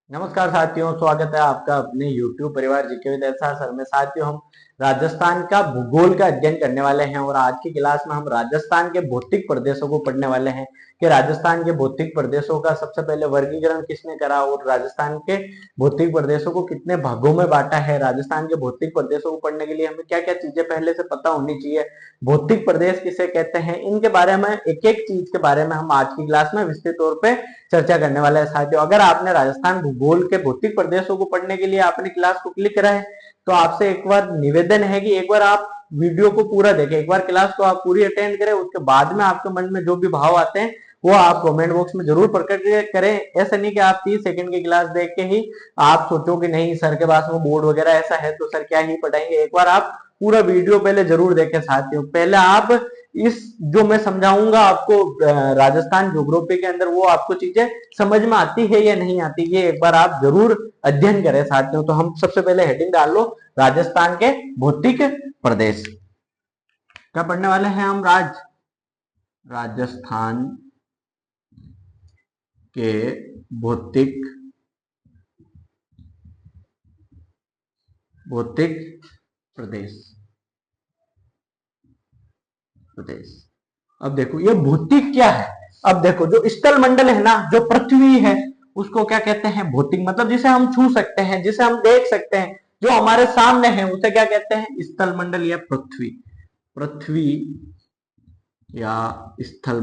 नमस्कार साथियों, स्वागत है आपका अपने YouTube परिवार जीके विद एसआर सर में। साथियों, हम राजस्थान का भूगोल का अध्ययन करने वाले हैं और आज की क्लास में हम राजस्थान के भौतिक प्रदेशों को पढ़ने वाले हैं कि राजस्थान के भौतिक प्रदेशों का सबसे पहले वर्गीकरण किसने करा और राजस्थान के भौतिक प्रदेशों को कितने भागों में बांटा है। राजस्थान के भौतिक प्रदेशों को पढ़ने के लिए हमें क्या क्या चीजें पहले से पता होनी चाहिए, भौतिक प्रदेश किसे कहते हैं, इनके बारे में एक एक चीज के बारे में हम आज की क्लास में विस्तृत तौर पर चर्चा करने वाला है। साथियों, अगर आपने राजस्थान भूगोल के भौतिक प्रदेशों को पढ़ने के लिए आपने क्लास को क्लिक करा है तो आपसे एक बार निवेदन है कि एक बार आप वीडियो को पूरा देखें, एक बार क्लास को आप पूरी अटेंड करें। उसके बाद में आपके मन में जो भी भाव आते हैं वो आप कमेंट बॉक्स में जरूर प्रकट करें। ऐसा नहीं कि आप 30 सेकंड की क्लास देख के ही आप सोचो कि नहीं सर के पास में बोर्ड वगैरह ऐसा है तो सर क्या ही पढ़ाएंगे। एक बार आप पूरा वीडियो पहले जरूर देखें। साथियों, पहले आप इस जो मैं समझाऊंगा आपको राजस्थान ज्योग्राफी के अंदर वो आपको चीजें समझ में आती है या नहीं आती, ये एक बार आप जरूर अध्ययन करें। साथियों, तो हम सबसे पहले हेडिंग डाल लो, राजस्थान के भौतिक प्रदेश। क्या पढ़ने वाले हैं हम? राजस्थान के भौतिक प्रदेश। अब देखो ये भौतिक क्या है। अब देखो जो स्थल मंडल है ना, जो पृथ्वी है उसको क्या कहते हैं? भौतिक। मतलब जिसे हम छू सकते हैं, जिसे हम देख सकते हैं, जो हमारे सामने है उसे क्या कहते हैं? स्थल मंडल या पृथ्वी या स्थल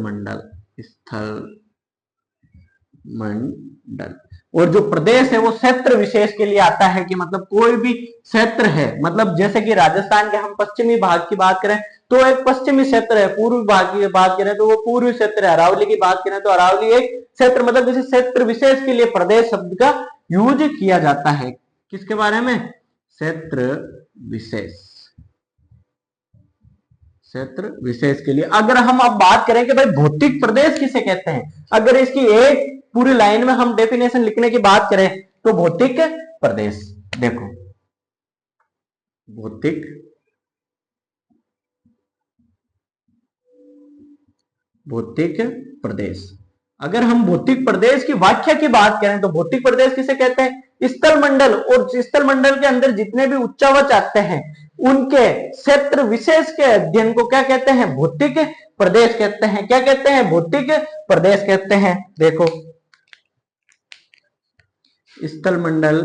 मंडल। और जो प्रदेश है वो क्षेत्र विशेष के लिए आता है कि मतलब कोई भी क्षेत्र है, मतलब जैसे कि राजस्थान के हम पश्चिमी भाग की बात करें तो एक पश्चिमी क्षेत्र है, पूर्वी भाग की बात करें तो वो पूर्वी क्षेत्र है, अरावली की बात करें तो अरावली एक क्षेत्र। मतलब किसी क्षेत्र विशेष के लिए प्रदेश शब्द का यूज किया जाता है। किसके बारे में? क्षेत्र विशेष के लिए। अगर हम अब बात करें कि भाई भौतिक प्रदेश किसे कहते हैं, अगर इसकी एक पूरी लाइन में हम डेफिनेशन लिखने की बात करें तो भौतिक प्रदेश, देखो भौतिक प्रदेश। अगर हम भौतिक प्रदेश की व्याख्या की बात करें तो भौतिक प्रदेश किसे कहते हैं? स्थल मंडल, और स्थल मंडल के अंदर जितने भी उच्चावच आते हैं उनके क्षेत्र विशेष के अध्ययन को क्या कहते हैं? भौतिक प्रदेश कहते हैं। क्या कहते हैं? भौतिक प्रदेश कहते हैं। देखो स्थल मंडल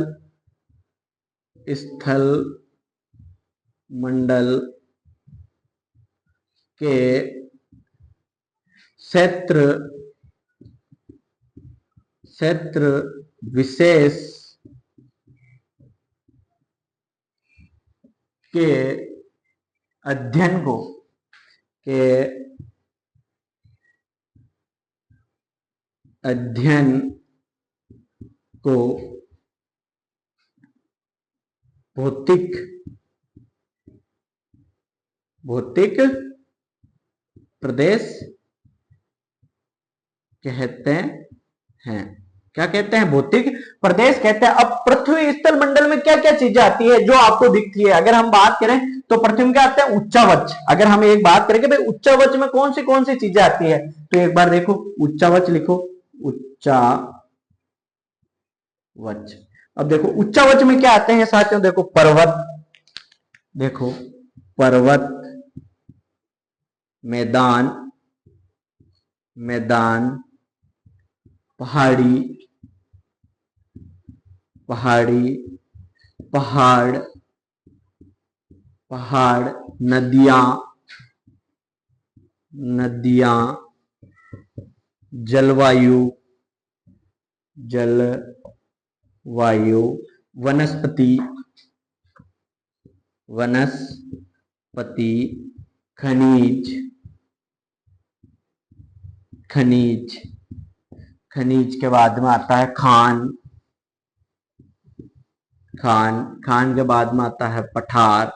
के क्षेत्र विशेष के अध्ययन को भौतिक प्रदेश कहते हैं। क्या कहते हैं? भौतिक प्रदेश कहते हैं। अब पृथ्वी स्थल मंडल में क्या क्या चीजें आती है जो आपको दिखती है? अगर हम बात करें तो पृथ्वी में क्या आते हैं? उच्चावच। अगर हम एक बात करें कि भाई उच्चावच में कौन सी चीजें आती है तो एक बार देखो उच्चावच लिखो, उच्चावच। अब देखो उच्चावच में क्या आते हैं साथियों? देखो पर्वत, मैदान, पहाड़, नदियां, जलवायु, वनस्पति, खनिज के बाद में आता है खान के बाद में आता है पठार।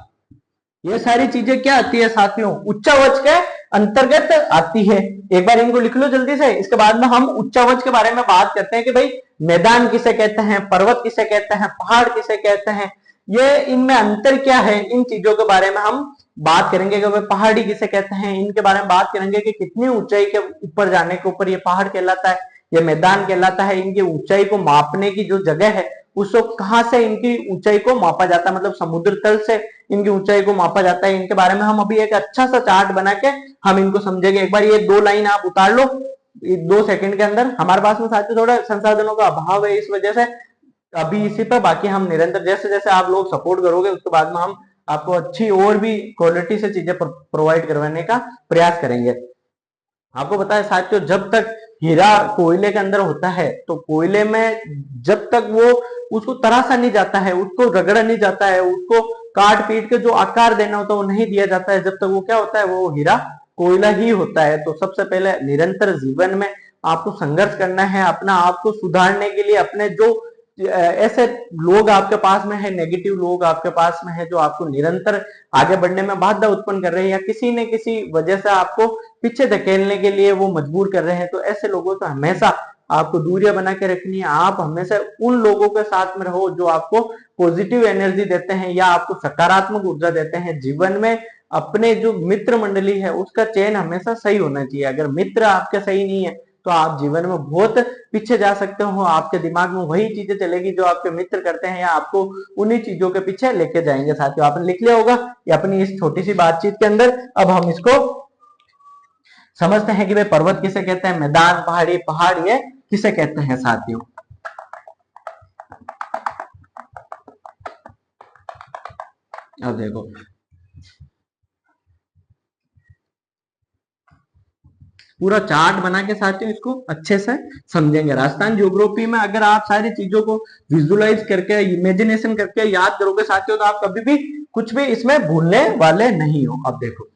ये सारी चीजें क्या आती है साथियों? उच्चावच के अंतर्गत आती है। एक बार इनको लिख लो जल्दी से। इसके बाद में हम उच्चावच के बारे में बात करते हैं कि भाई मैदान किसे कहते हैं, पर्वत किसे कहते हैं, पहाड़ किसे कहते हैं, ये इनमें अंतर क्या है, इन चीजों के बारे में हम बात करेंगे कि भाई पहाड़ी किसे कहते हैं, इनके बारे में बात करेंगे कि कितनी ऊंचाई के ऊपर जाने के ऊपर ये पहाड़ कहलाता है। ये मैदान कहलाता है। इनकी ऊंचाई को मापने की जो जगह है उसको कहाँ से इनकी ऊंचाई को मापा जाता है, मतलब समुद्र तल से इनकी ऊंचाई को मापा जाता है। इनके बारे में हम अभी एक अच्छा सा चार्ट बना के हम इनको समझेंगे। एक बार ये 2 लाइन आप उतार लो 2 सेकंड के अंदर। हमारे पास में साथियों थोड़ा संसाधनों का अभाव है, इस वजह से अभी इसी पर, बाकी हम निरंतर जैसे जैसे आप लोग सपोर्ट करोगे उसके बाद में हम आपको अच्छी और भी क्वालिटी से चीजें प्रोवाइड करवाने का प्रयास करेंगे। आपको पता है साथियों, जब तक हीरा कोयले के अंदर होता है तो कोयले में जब तक वो उसको तराशा नहीं जाता है, उसको रगड़ा नहीं जाता है, उसको काट पीट के जो आकार देना होता है वो नहीं दिया जाता है, जब तक वो क्या होता है, वो हीरा कोयला ही होता है। तो सबसे पहले निरंतर जीवन में आपको संघर्ष करना है, अपना आप को सुधारने के लिए। अपने जो ऐसे लोग आपके पास में है, नेगेटिव लोग आपके पास में है जो आपको निरंतर आगे बढ़ने में बाधा उत्पन्न कर रहे हैं या किसी न किसी वजह से आपको पीछे धकेलने के लिए वो मजबूर कर रहे हैं, तो ऐसे लोगों से हमेशा आपको दूरियां बना के रखनी है। आप हमेशा उन लोगों के साथ में रहो जो आपको पॉजिटिव एनर्जी देते हैं या आपको सकारात्मक ऊर्जा देते हैं। जीवन में अपने जो मित्र मंडली है उसका चयन हमेशा सही होना चाहिए। अगर मित्र आपके सही नहीं है तो आप जीवन में बहुत पीछे जा सकते हो। आपके दिमाग में वही चीजें चलेगी जो आपके मित्र करते हैं या आपको उन्हीं चीजों के पीछे लेके जाएंगे। साथियों आपने लिख लिया होगा ये अपनी इस छोटी सी बातचीत के अंदर। अब हम इसको समझते हैं कि भाई पर्वत किसे कहते हैं, मैदान, पहाड़ी, पहाड़ ये किसे कहते हैं साथियों। अब देखो पूरा चार्ट बना के साथियों इसको अच्छे से समझेंगे। राजस्थान ज्योग्राफी में अगर आप सारी चीजों को विजुअलाइज करके, इमेजिनेशन करके याद करोगे साथियों, तो आप कभी भी कुछ भी इसमें भूलने वाले नहीं हो। अब देखो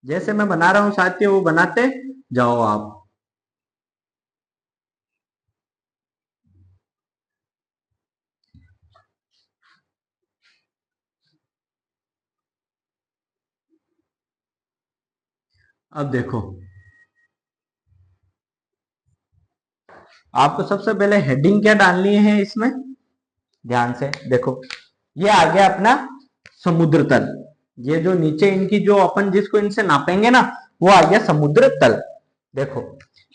जैसे मैं बना रहा हूं साथियों वो बनाते जाओ आप। अब देखो आपको सबसे पहले हेडिंग क्या डालनी है इसमें, ध्यान से देखो। ये आ गया अपना समुद्र तल। ये जो नीचे इनकी जो अपन जिसको इनसे नापेंगे ना वो आ गया समुद्र तल। देखो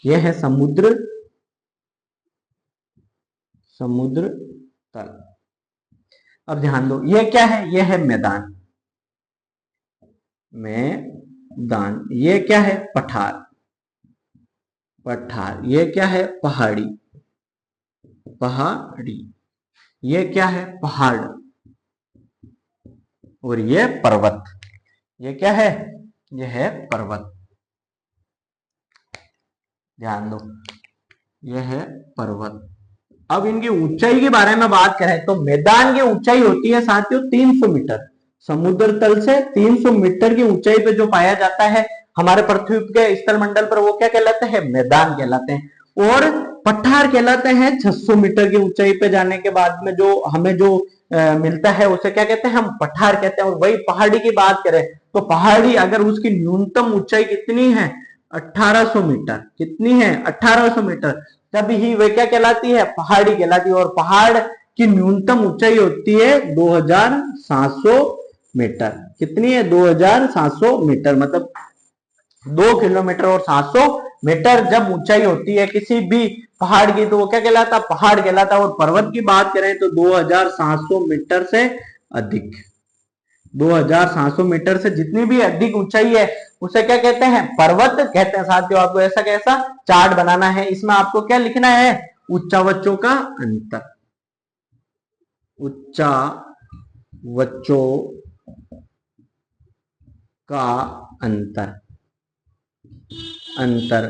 ये है समुद्र समुद्र तल। अब ध्यान दो ये क्या है, ये है मैदान, मैदान। ये क्या है, पठार, पठार। ये क्या है, पहाड़ी, पहाड़ी। ये क्या है, पहाड़। और ये पर्वत। ये क्या है, ये है पर्वत। ध्यान दो ये है पर्वत। अब इनकी ऊंचाई के बारे में बात करें तो मैदान की ऊंचाई होती है साथियों 300 मीटर। समुद्र तल से 300 मीटर की ऊंचाई पे जो पाया जाता है हमारे पृथ्वी के स्थल मंडल पर वो क्या कहलाते हैं, मैदान कहलाते हैं। और पठार कहलाते हैं 600 मीटर की ऊंचाई पे जाने के बाद में जो हमें जो मिलता है उसे क्या कहते हैं, हम पठार कहते हैं। और वही पहाड़ी की बात करें तो पहाड़ी अगर उसकी न्यूनतम ऊंचाई कितनी है, 1800 मीटर। कितनी है, 1800 मीटर। तब ही वे क्या कहलाती है, पहाड़ी कहलाती है। और पहाड़ की न्यूनतम ऊंचाई होती है 2700 मीटर। कितनी है, 2700 मीटर, मतलब 2 किलोमीटर और 700 मीटर जब ऊंचाई होती है किसी भी पहाड़ की तो वो क्या कहलाता है, पहाड़ कहलाता है। और पर्वत की बात करें तो 2700 मीटर से अधिक, 2700 मीटर से जितनी भी अधिक ऊंचाई है उसे क्या कहते हैं, पर्वत कहते हैं। साथियों आपको ऐसा कैसा चार्ट बनाना है, इसमें आपको क्या लिखना है, उच्चावचों का अंतर, उच्चावचों का अंतर। अंतर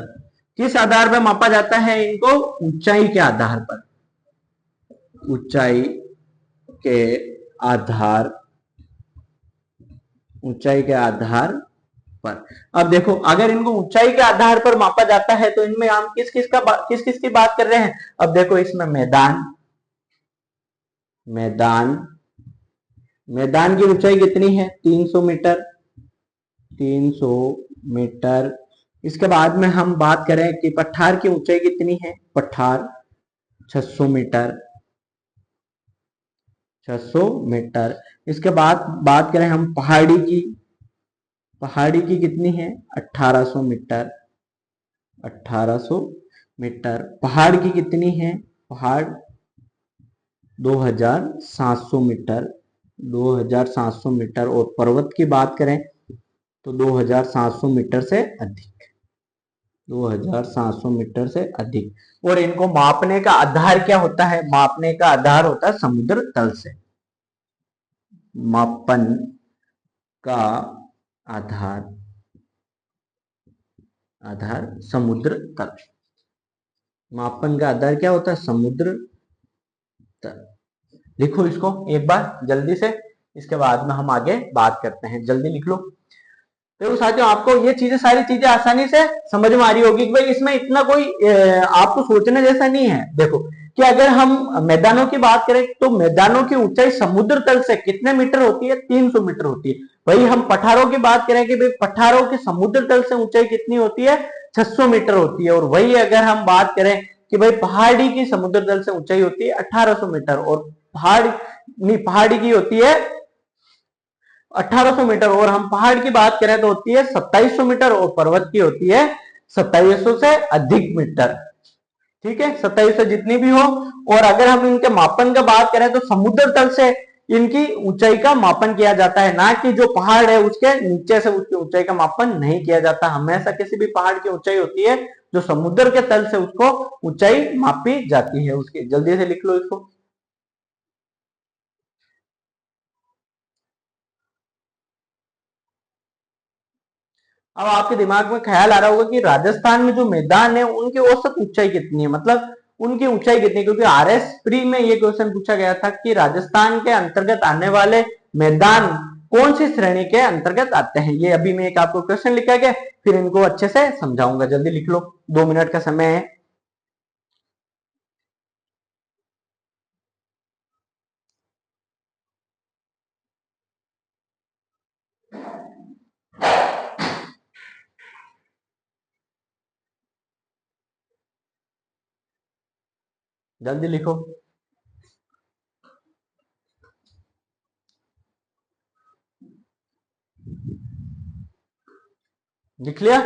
किस आधार पर मापा जाता है इनको, ऊंचाई के आधार पर, ऊंचाई के आधार, ऊंचाई के आधार पर। अब देखो अगर इनको ऊंचाई के आधार पर मापा जाता है तो इनमें हम किस किस की बात कर रहे हैं। अब देखो इसमें मैदान, मैदान, मैदान की ऊंचाई कितनी है, 300 मीटर। 300 मीटर। इसके बाद में हम बात करें कि पठार की ऊंचाई कितनी है। पठार 600 मीटर, 600 मीटर। इसके बाद बात करें हम पहाड़ी की, पहाड़ी की कितनी है 1800 मीटर, 1800 मीटर। पहाड़ की कितनी है, पहाड़ 2700 मीटर, 2700 मीटर। और पर्वत की बात करें तो 2700 मीटर से अधिक, 2700 मीटर से अधिक। और इनको मापने का आधार क्या होता है, मापने का आधार होता है समुद्र तल से। मापन का आधार, आधार समुद्र तल। मापन का आधार क्या होता है, समुद्र तल। लिखो इसको एक बार जल्दी से, इसके बाद में हम आगे बात करते हैं। जल्दी लिख लो। देखो साथियों, आपको ये चीजें, सारी चीजें आसानी से समझ में आ रही होगी कि भाई इसमें इतना कोई आपको सोचने जैसा नहीं है। देखो कि अगर हम मैदानों की बात करें तो मैदानों की ऊंचाई समुद्र तल से कितने मीटर होती है, 300 मीटर होती है। वही हम पठारों की बात करें कि भाई पठारों की समुद्र तल से ऊंचाई कितनी होती है, 600 मीटर होती है। और वही अगर हम बात करें कि भाई पहाड़ी की समुद्र तल से ऊंचाई होती है 1800 मीटर, और पहाड़ी की होती है 1800 मीटर। और हम पहाड़ की बात करें तो होती है 2700 मीटर, और पर्वत की होती है 2700 से अधिक मीटर। ठीक है, 2700 जितनी भी हो। और अगर हम इनके मापन का बात करें तो समुद्र तल से इनकी ऊंचाई का मापन किया जाता है, ना कि जो पहाड़ है उसके नीचे से उसकी ऊंचाई का मापन नहीं किया जाता। हमेशा किसी भी पहाड़ की ऊंचाई होती है जो समुद्र के तल से उसको ऊंचाई मापी जाती है उसकी। जल्दी से लिख लो इसको। अब आपके दिमाग में ख्याल आ रहा होगा कि राजस्थान में जो मैदान है उनकी औसत ऊंचाई कितनी है, मतलब उनकी ऊंचाई कितनी है। क्योंकि आरएस प्री में ये क्वेश्चन पूछा गया था कि राजस्थान के अंतर्गत आने वाले मैदान कौन सी श्रेणी के अंतर्गत आते हैं। ये अभी मैं एक आपको क्वेश्चन लिखा गया, फिर इनको अच्छे से समझाऊंगा। जल्दी लिख लो, 2 मिनट का समय है। जल्दी लिखो। लिख लिया।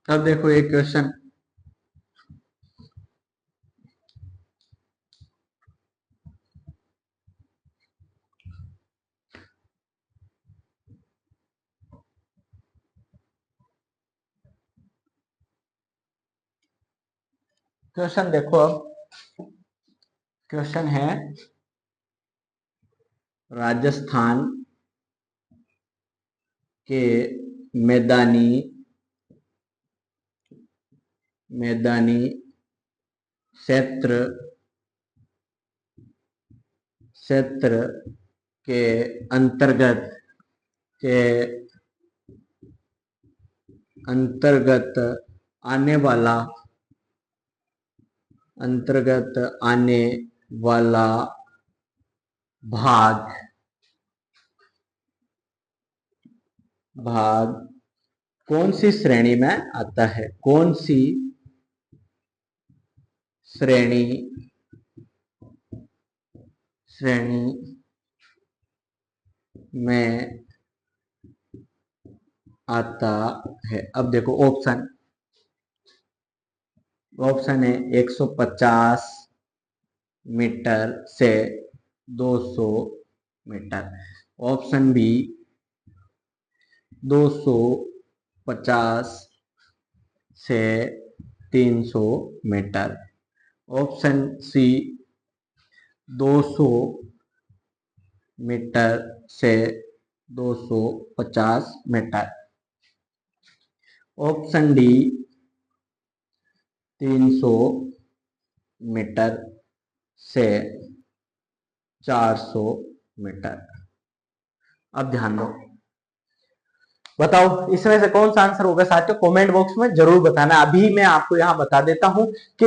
अब देखो एक क्वेश्चन, क्वेश्चन देखो। अब क्वेश्चन है राजस्थान के मैदानी, मैदानी क्षेत्र, क्षेत्र के अंतर्गत, के अंतर्गत आने वाला, अंतर्गत आने वाला भाग, भाग कौन सी श्रेणी में आता है, कौन सी श्रेणी, श्रेणी में आता है। अब देखो ऑप्शन, ऑप्शन है 150 मीटर से 200 मीटर। ऑप्शन बी 250 से 300 मीटर। ऑप्शन सी 200 मीटर से 250 मीटर। ऑप्शन डी 300 मीटर से 400 मीटर। अब ध्यान दो, बताओ इसमें से कौन सा आंसर होगा साथियों, कमेंट बॉक्स में जरूर बताना। अभी मैं आपको यहां बता देता हूं कि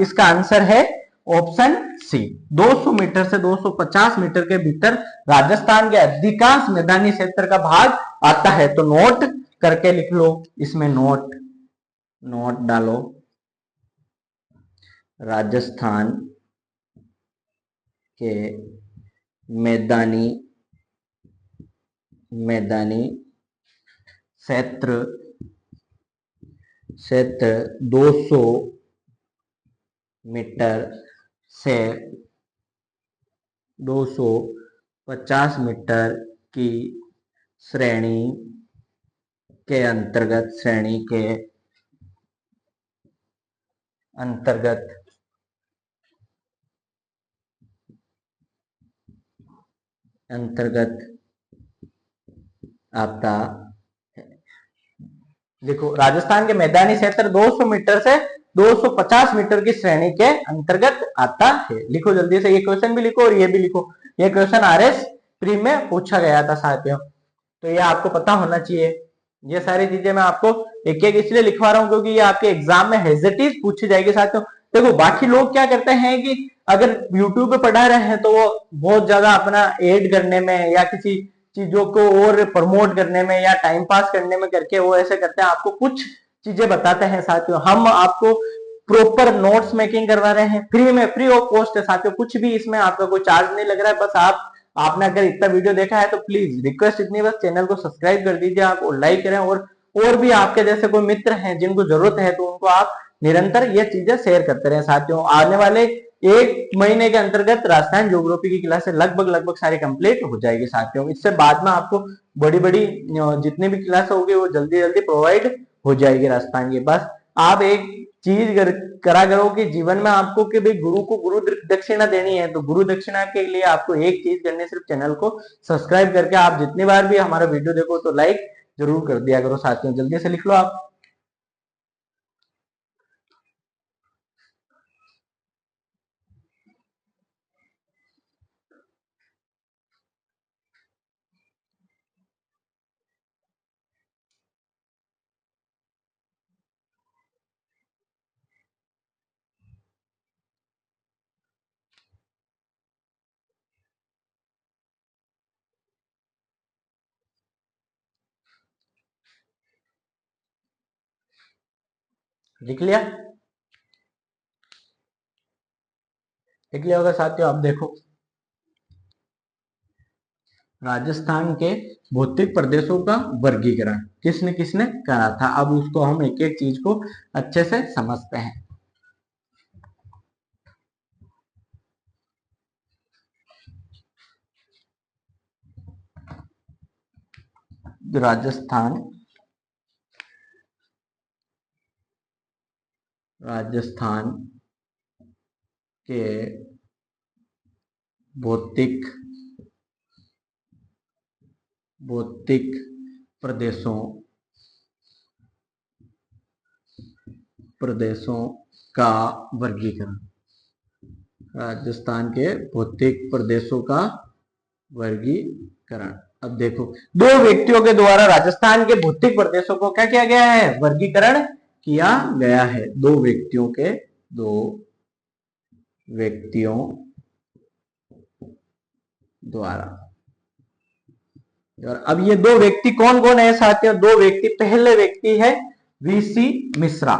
इसका आंसर है ऑप्शन सी। 200 मीटर से 250 मीटर के भीतर राजस्थान के अधिकांश मैदानी क्षेत्र का भाग आता है। तो नोट करके लिख लो, इसमें नोट नोट डालो, राजस्थान के मैदानी मैदानी क्षेत्र क्षेत्र 200 मीटर से 250 मीटर की श्रेणी के अंतर्गत आता है। देखो राजस्थान के मैदानी क्षेत्र 200 मीटर से 250 मीटर की श्रेणी के अंतर्गत आता है। लिखो जल्दी से, ये क्वेश्चन भी लिखो और ये भी लिखो। ये क्वेश्चन आरएस प्री में पूछा गया था साथियों, तो ये आपको पता होना चाहिए। ये सारी चीजें मैं आपको एक एक इसलिए लिखवा रहा हूं क्योंकि ये आपके एग्जाम में हेजिटीज पूछी जाएगी साथियों। देखो बाकी लोग क्या करते हैं कि अगर यूट्यूब पे पढ़ा रहे हैं तो वो बहुत ज्यादा अपना एड करने में या किसी चीजों को और प्रमोट करने में या टाइम पास करने में करके वो ऐसे करते हैं, आपको कुछ चीजें बताते हैं साथियों। हम आपको प्रॉपर नोट्स मेकिंग करवा रहे हैं फ्री में, फ्री ऑफ कॉस्ट है साथियों। कुछ भी इसमें आपका कोई चार्ज नहीं लग रहा है। बस आपने अगर इतना वीडियो देखा है तो प्लीज रिक्वेस्ट इतनी, बस चैनल को सब्सक्राइब कर दीजिए, आप लाइक करें और भी आपके जैसे कोई मित्र हैं जिनको जरूरत है तो उनको आप निरंतर ये चीजें शेयर करते रहे साथियों। आने वाले एक महीने के अंतर्गत राजस्थान ज्योग्राफी की क्लासें लगभग सारी कंप्लीट हो जाएगी साथियों। इससे बाद में आपको बड़ी बड़ी जितनी भी क्लास होगी वो जल्दी जल्दी प्रोवाइड हो जाएगी राजस्थान की। बस आप एक चीज करा करो कि जीवन में आपको कि भाई गुरु को गुरु दक्षिणा देनी है, तो गुरु दक्षिणा के लिए आपको एक चीज करनी, सिर्फ चैनल को सब्सक्राइब करके आप जितनी बार भी हमारा वीडियो देखो तो लाइक जरूर कर दिया करो साथियों। जल्दी से लिख लो आप। लिख लिया? लिख लिया होगा साथियों। अब देखो राजस्थान के भौतिक प्रदेशों का वर्गीकरण किसने किसने करा था। अब उसको हम एक एक चीज को अच्छे से समझते हैं। राजस्थान राजस्थान के भौतिक भौतिक प्रदेशों प्रदेशों का वर्गीकरण। राजस्थान के भौतिक प्रदेशों का वर्गीकरण। अब देखो दो व्यक्तियों के द्वारा राजस्थान के भौतिक प्रदेशों को क्या किया गया है, वर्गीकरण किया गया है। दो व्यक्तियों द्वारा। और अब ये दो व्यक्ति कौन कौन है साथियों, दो व्यक्ति, पहले व्यक्ति है VC Mishra,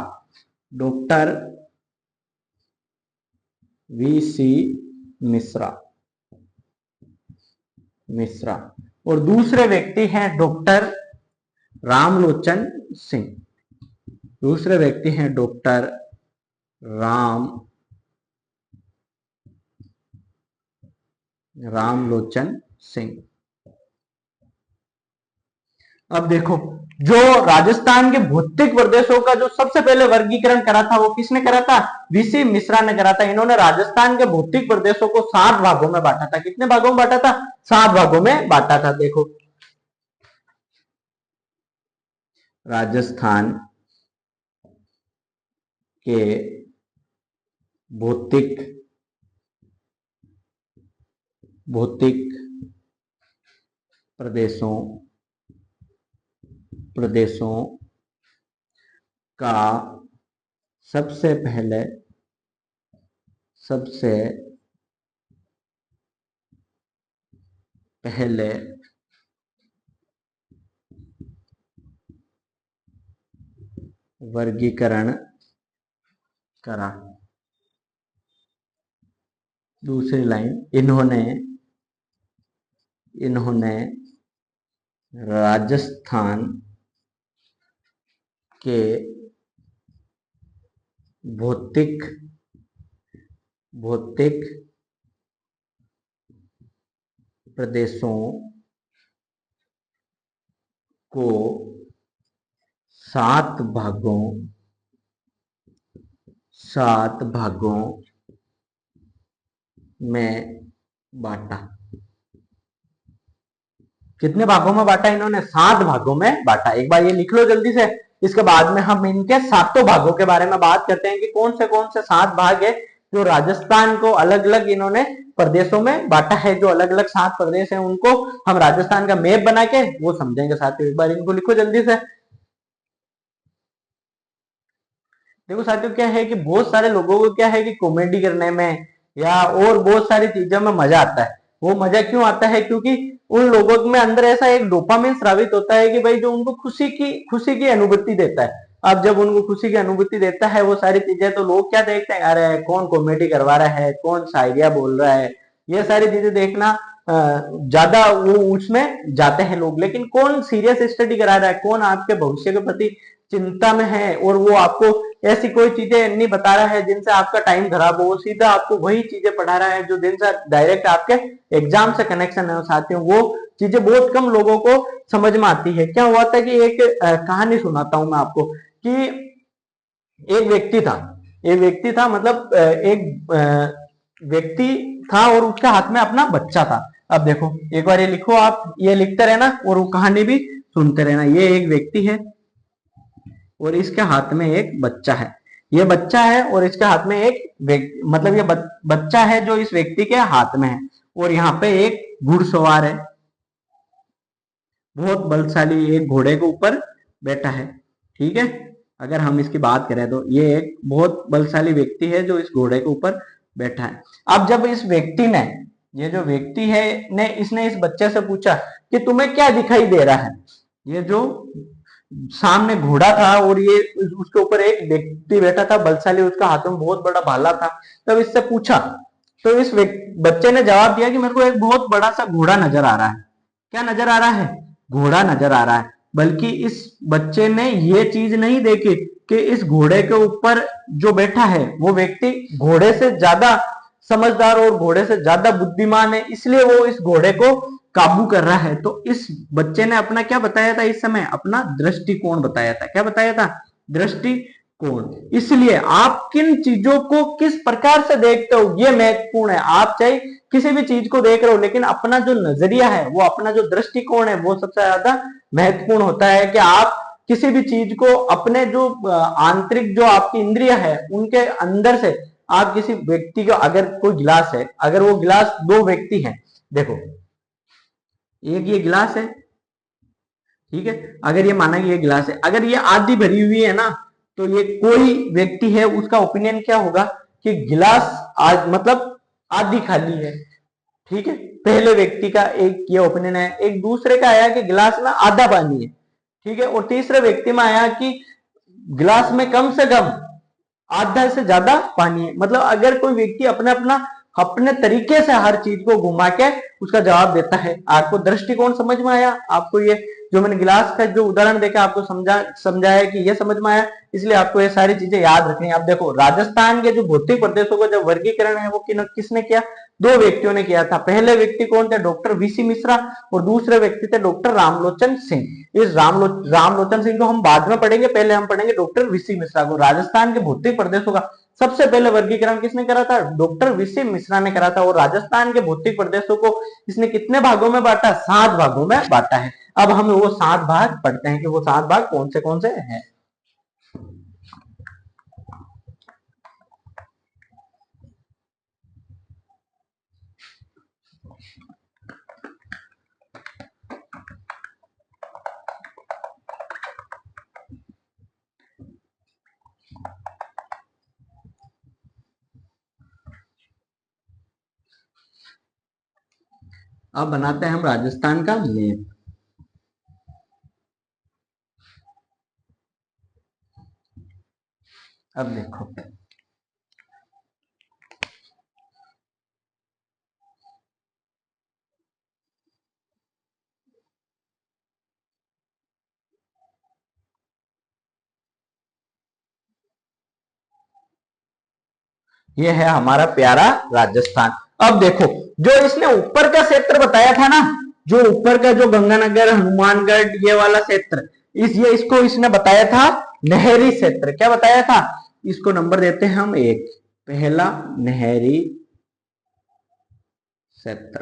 doctor VC Mishra Mishra और दूसरे व्यक्ति हैं डॉक्टर रामलोचन सिंह। दूसरे व्यक्ति हैं डॉक्टर रामलोचन सिंह। अब देखो जो राजस्थान के भौतिक प्रदेशों का जो सबसे पहले वर्गीकरण करा था वो किसने करा था, वीसी मिश्रा ने करा था। इन्होंने राजस्थान के भौतिक प्रदेशों को 7 भागों में बांटा था। कितने भागों में बांटा था, 7 भागों में बांटा था। देखो राजस्थान के भौतिक प्रदेशों प्रदेशों का सबसे पहले वर्गीकरण करा। दूसरी लाइन, इन्होंने राजस्थान के भौतिक प्रदेशों को 7 भागों में बांटा। कितने भागों में बांटा इन्होंने? 7 भागों में बांटा। एक बार ये लिख लो जल्दी से, इसके बाद में हम इनके 7 भागों के बारे में बात करते हैं कि कौन से 7 भाग है जो राजस्थान को अलग अलग इन्होंने प्रदेशों में बांटा है। जो अलग अलग 7 प्रदेश हैं उनको हम राजस्थान का मैप बना के वो समझेंगे साथियों। एक बार इनको लिखो जल्दी से। देखो साथियों, क्या है कि बहुत सारे लोगों को क्या है कि कॉमेडी करने में या और बहुत सारी चीजों में मजा आता है। वो मजा क्यों आता है? क्योंकि उन लोगों में अंदर ऐसा एक डोपामिन स्रावित होता है कि भाई जो उनको खुशी की अनुभूति देता है। अब जब उनको खुशी की अनुभूति देता है वो सारी चीजें, तो लोग क्या देखते हैं, अरे कौन कॉमेडी करवा रहा है, कौन शायरिया बोल रहा है, ये सारी चीजें देखना ज्यादा वो उसमें जाते हैं लोग। लेकिन कौन सीरियस स्टडी करा रहा है, कौन आपके भविष्य के प्रति चिंता में है और वो आपको ऐसी कोई चीजें नहीं बता रहा है जिनसे आपका टाइम खराब हो, सीधा आपको वही चीजें पढ़ा रहा है जो जिनसे डायरेक्ट आपके एग्जाम से कनेक्शन है साथियों। वो चीजें बहुत कम लोगों को समझ में आती है। क्या हुआ था कि एक कहानी सुनाता हूं मैं आपको कि एक व्यक्ति था, मतलब एक व्यक्ति था और उसके हाथ में अपना बच्चा था। अब देखो, एक बार ये लिखो, आप ये लिखते रहना और वो कहानी भी सुनते रहना। ये एक व्यक्ति है और इसके हाथ में एक बच्चा है। ये बच्चा है और इसके हाथ में एक मतलब ये बच्चा है जो इस व्यक्ति के हाथ में है। और यहाँ पे एक घुड़सवार है, बहुत बलशाली, एक घोड़े के ऊपर बैठा है। ठीक है, अगर हम इसकी बात करें तो ये एक बहुत बलशाली व्यक्ति है जो इस घोड़े के ऊपर बैठा है। अब जब इस व्यक्ति ने, ये जो व्यक्ति है ने इसने इस बच्चे से पूछा कि तुम्हें क्या दिखाई दे रहा है। ये जो सामने घोड़ा था और ये उसके ऊपर एक व्यक्ति बैठा था बलशाली, उसका हाथों में बहुत बड़ा भाला था। तब इससे पूछा तो इस बच्चे ने जवाब दिया कि मेरे को एक बहुत बड़ा सा घोड़ा नजर आ रहा है। क्या नजर आ रहा है? घोड़ा नजर आ रहा है। बल्कि इस बच्चे ने ये चीज नहीं देखी कि इस घोड़े के ऊपर जो बैठा है वो व्यक्ति घोड़े से ज्यादा समझदार और घोड़े से ज्यादा बुद्धिमान है, इसलिए वो इस घोड़े को काबू कर रहा है। तो इस बच्चे ने अपना क्या बताया था इस समय? अपना दृष्टिकोण बताया था। क्या बताया था? दृष्टिकोण। इसलिए आप किन चीजों को किस प्रकार से देखते हो ये महत्वपूर्ण है। आप चाहे किसी भी चीज को देख रहे हो, लेकिन अपना जो नजरिया है, वो अपना जो दृष्टिकोण है, वो सबसे ज्यादा महत्वपूर्ण होता है। कि आप किसी भी चीज को अपने जो आंतरिक जो आपकी इंद्रिय है उनके अंदर से आप किसी व्यक्ति को, अगर कोई गिलास है, अगर वो गिलास, 2 व्यक्ति हैं, देखो एक ये गिलास है, ठीक है, अगर ये माना कि ये गिलास है, अगर ये आधी भरी हुई है ना, तो ये कोई व्यक्ति है उसका ओपिनियन क्या होगा कि गिलास आज मतलब आधी खाली है। ठीक है, पहले व्यक्ति का एक ये ओपिनियन है। एक दूसरे का आया कि गिलास में आधा पानी है। ठीक है, और तीसरे व्यक्ति में आया कि गिलास में कम से कम आधा से ज्यादा पानी है। मतलब अगर कोई व्यक्ति अपने तरीके से हर चीज को घुमा के उसका जवाब देता है। आपको दृष्टिकोण समझ में आया? आपको ये जो मैंने गिलास का जो उदाहरण देखा आपको समझाया कि ये समझ में आया, इसलिए आपको ये सारी चीजें याद रखनी है। आप देखो, राजस्थान के जो भौतिक प्रदेशों का जो वर्गीकरण है वो किसने किया? 2 व्यक्तियों ने किया था। पहले व्यक्ति कौन थे? डॉक्टर वीसी मिश्रा, और दूसरे व्यक्ति थे डॉक्टर रामलोचन सिंह। इस रामलोचन सिंह को हम बाद में पढ़ेंगे, पहले हम पढ़ेंगे डॉक्टर वीसी मिश्रा को। राजस्थान के भौतिक प्रदेशों का सबसे पहले वर्गीकरण किसने करा था? डॉक्टर वीसी मिश्रा ने करा था। और राजस्थान के भौतिक प्रदेशों को इसने कितने भागों में बांटा? 7 भागों में बांटा है। अब हम वो 7 भाग पढ़ते हैं कि वो 7 भाग कौन से हैं। अब बनाते हैं हम राजस्थान का मैप। अब देखो, ये है हमारा प्यारा राजस्थान। अब देखो, जो इसने ऊपर का क्षेत्र बताया था ना, जो ऊपर का जो गंगानगर हनुमानगढ़ ये वाला क्षेत्र, ये इसको इसने बताया था नहरी क्षेत्र। क्या बताया था? इसको नंबर देते हैं हम 1, पहला नहरी क्षेत्र।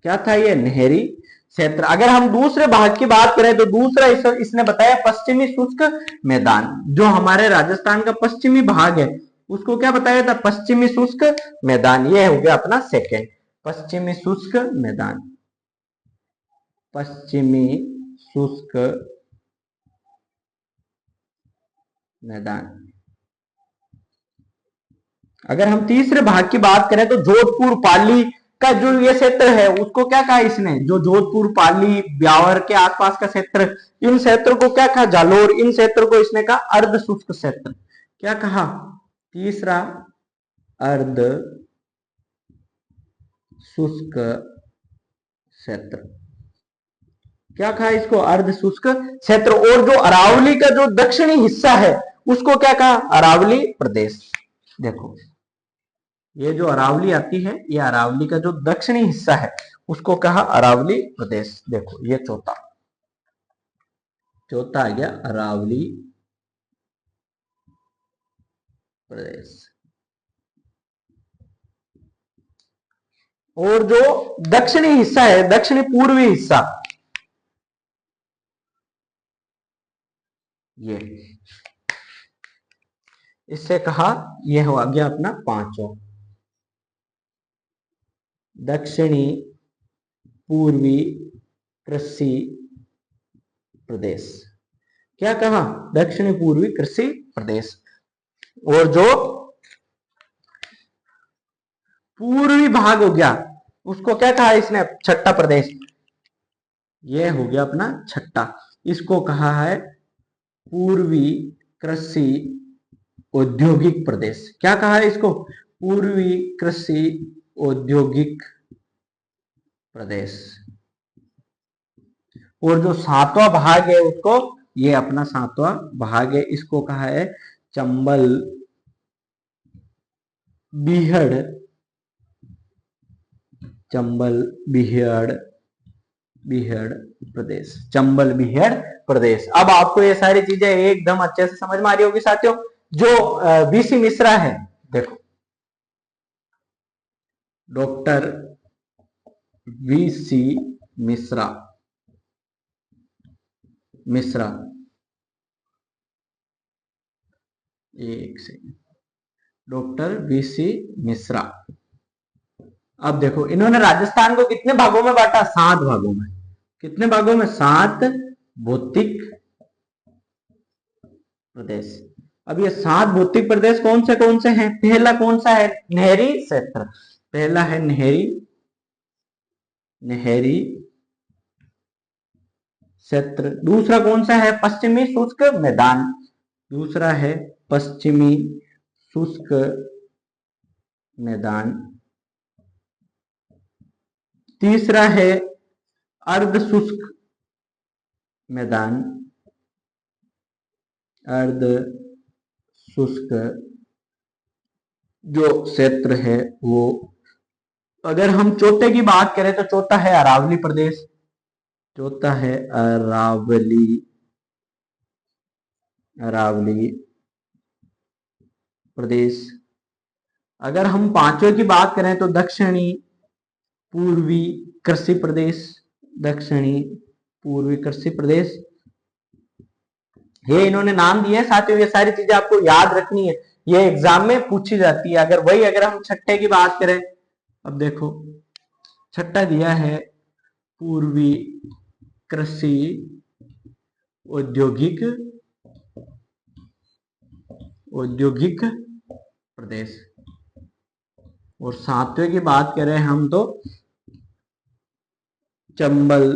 क्या था ये? नहरी क्षेत्र। अगर हम दूसरे भाग की बात करें तो दूसरा इसने बताया पश्चिमी शुष्क मैदान। जो हमारे राजस्थान का पश्चिमी भाग है उसको क्या बताया था? पश्चिमी शुष्क मैदान। ये हो गया अपना सेकंड, पश्चिमी शुष्क मैदान। पश्चिमी शुष्क मैदान। अगर हम तीसरे भाग की बात करें तो जोधपुर पाली का जो ये क्षेत्र है उसको क्या कहा इसने? जो जोधपुर पाली ब्यावर के आसपास का क्षेत्र, इन क्षेत्र को क्या कहा? जालोर। इन क्षेत्र को इसने कहा अर्ध शुष्क क्षेत्र। क्या कहा? तीसरा अर्ध शुष्क क्षेत्र। क्या कहा इसको? अर्ध शुष्क क्षेत्र। और जो अरावली का जो दक्षिणी हिस्सा है उसको क्या कहा? अरावली प्रदेश। देखो, ये जो अरावली आती है, ये अरावली का जो दक्षिणी हिस्सा है उसको कहा अरावली प्रदेश। देखो, ये चौथा चौथा आ गया अरावली प्रदेश। और जो दक्षिणी हिस्सा है, दक्षिणी पूर्वी हिस्सा, ये इससे कहा, ये हो गया अपना पांचों, दक्षिणी पूर्वी कृषि प्रदेश। क्या कहा? दक्षिणी पूर्वी कृषि प्रदेश। और जो पूर्वी भाग हो गया उसको क्या कहा इसने? छठा प्रदेश। ये हो गया अपना छठा। इसको कहा है पूर्वी कृषि औद्योगिक प्रदेश। क्या कहा है इसको? पूर्वी कृषि औद्योगिक प्रदेश। और जो सातवां भाग है उसको, ये अपना सातवां भाग है, इसको कहा है चंबल बीहड़, चंबल बीहड़, बीहड़ प्रदेश, चंबल बीहड़ प्रदेश। अब आपको ये सारी चीजें एकदम अच्छे से समझ में आ रही होगी साथियों। जो बीसी मिश्रा है, देखो, डॉक्टर वीसी मिश्रा, मिश्रा, एक सेकंड, डॉक्टर वीसी मिश्रा। अब देखो, इन्होंने राजस्थान को कितने भागों में बांटा? 7 भागों में। कितने भागों में? 7 भौतिक प्रदेश। अब ये 7 भौतिक प्रदेश कौन से हैं? पहला कौन सा है? नहरी क्षेत्र। पहला है नहरी, नहरी क्षेत्र। दूसरा कौन सा है? पश्चिमी शुष्क मैदान। दूसरा है पश्चिमी शुष्क मैदान। तीसरा है अर्ध शुष्क मैदान, अर्ध शुष्क जो क्षेत्र है वो। अगर हम चौथे की बात करें तो चौथा है अरावली प्रदेश। चौथा है अरावली, अरावली प्रदेश। अगर हम पांचवें की बात करें तो दक्षिणी पूर्वी कृषि प्रदेश, दक्षिणी पूर्वी कृषि प्रदेश। ये इन्होंने नाम दिए हैं साथियों, ये सारी चीजें आपको याद रखनी है, ये एग्जाम में पूछी जाती है। अगर हम छठे की बात करें, अब देखो, छठा दिया है पूर्वी कृषि औद्योगिक, औद्योगिक प्रदेश। और सातवें की बात करें हम तो चंबल,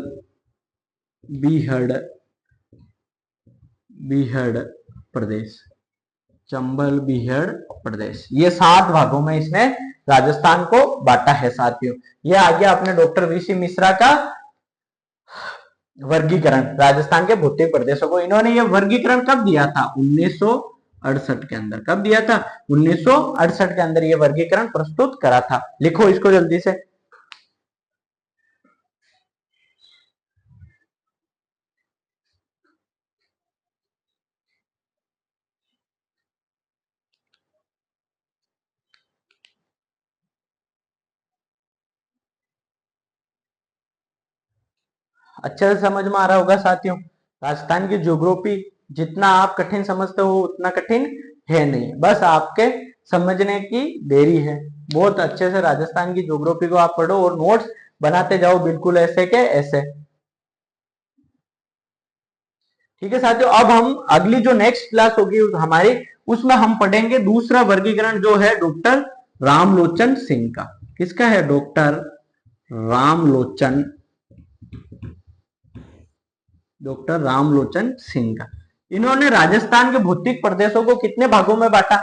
बीहड़, बीहड़ प्रदेश, चंबल बीहड़ प्रदेश। ये 7 भागों में इसने राजस्थान को बांटा है साथियों। ये आ गया अपने डॉक्टर वीसी मिश्रा का वर्गीकरण राजस्थान के भौतिक प्रदेशों को। इन्होंने ये वर्गीकरण कब दिया था? 1968 के अंदर। कब दिया था? 1968 के अंदर ये वर्गीकरण प्रस्तुत करा था। लिखो इसको जल्दी से। अच्छे से समझ में आ रहा होगा साथियों। राजस्थान की ज्योग्राफी जितना आप कठिन समझते हो उतना कठिन है नहीं, बस आपके समझने की देरी है। बहुत अच्छे से राजस्थान की ज्योग्राफी को आप पढ़ो और नोट्स बनाते जाओ, बिल्कुल ऐसे के ऐसे। ठीक है साथियों, अब हम अगली जो नेक्स्ट क्लास होगी हमारी, उसमें हम पढ़ेंगे दूसरा वर्गीकरण जो है डॉक्टर रामलोचन सिंह का। किसका है? डॉक्टर रामलोचन, डॉक्टर रामलोचन सिंह का। इन्होंने राजस्थान के भौतिक प्रदेशों को कितने भागों में बांटा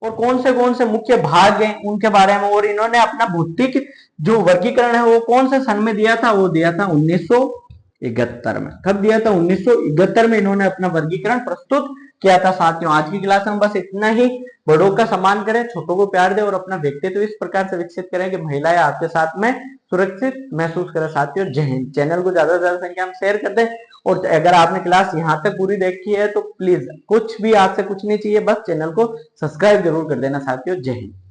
और कौन से मुख्य भाग हैं उनके बारे में, और इन्होंने अपना भौतिक जो वर्गीकरण है वो कौन से सन में दिया था? वो दिया था 1971 में। कब दिया था? 1971 में इन्होंने अपना वर्गीकरण प्रस्तुत किया था साथियों। आज की क्लास में बस इतना ही। बड़ों का सम्मान करें, छोटों को प्यार दें और अपना व्यक्तित्व इस प्रकार से विकसित करें कि महिलाएं आपके साथ में सुरक्षित महसूस करें साथियों। जय हिंद। चैनल को ज्यादा से ज्यादा संख्या में शेयर कर दें, और अगर आपने क्लास यहाँ तक पूरी देखी है तो प्लीज कुछ भी आपसे कुछ नहीं चाहिए, बस चैनल को सब्सक्राइब जरूर कर देना साथियों। जय हिंद।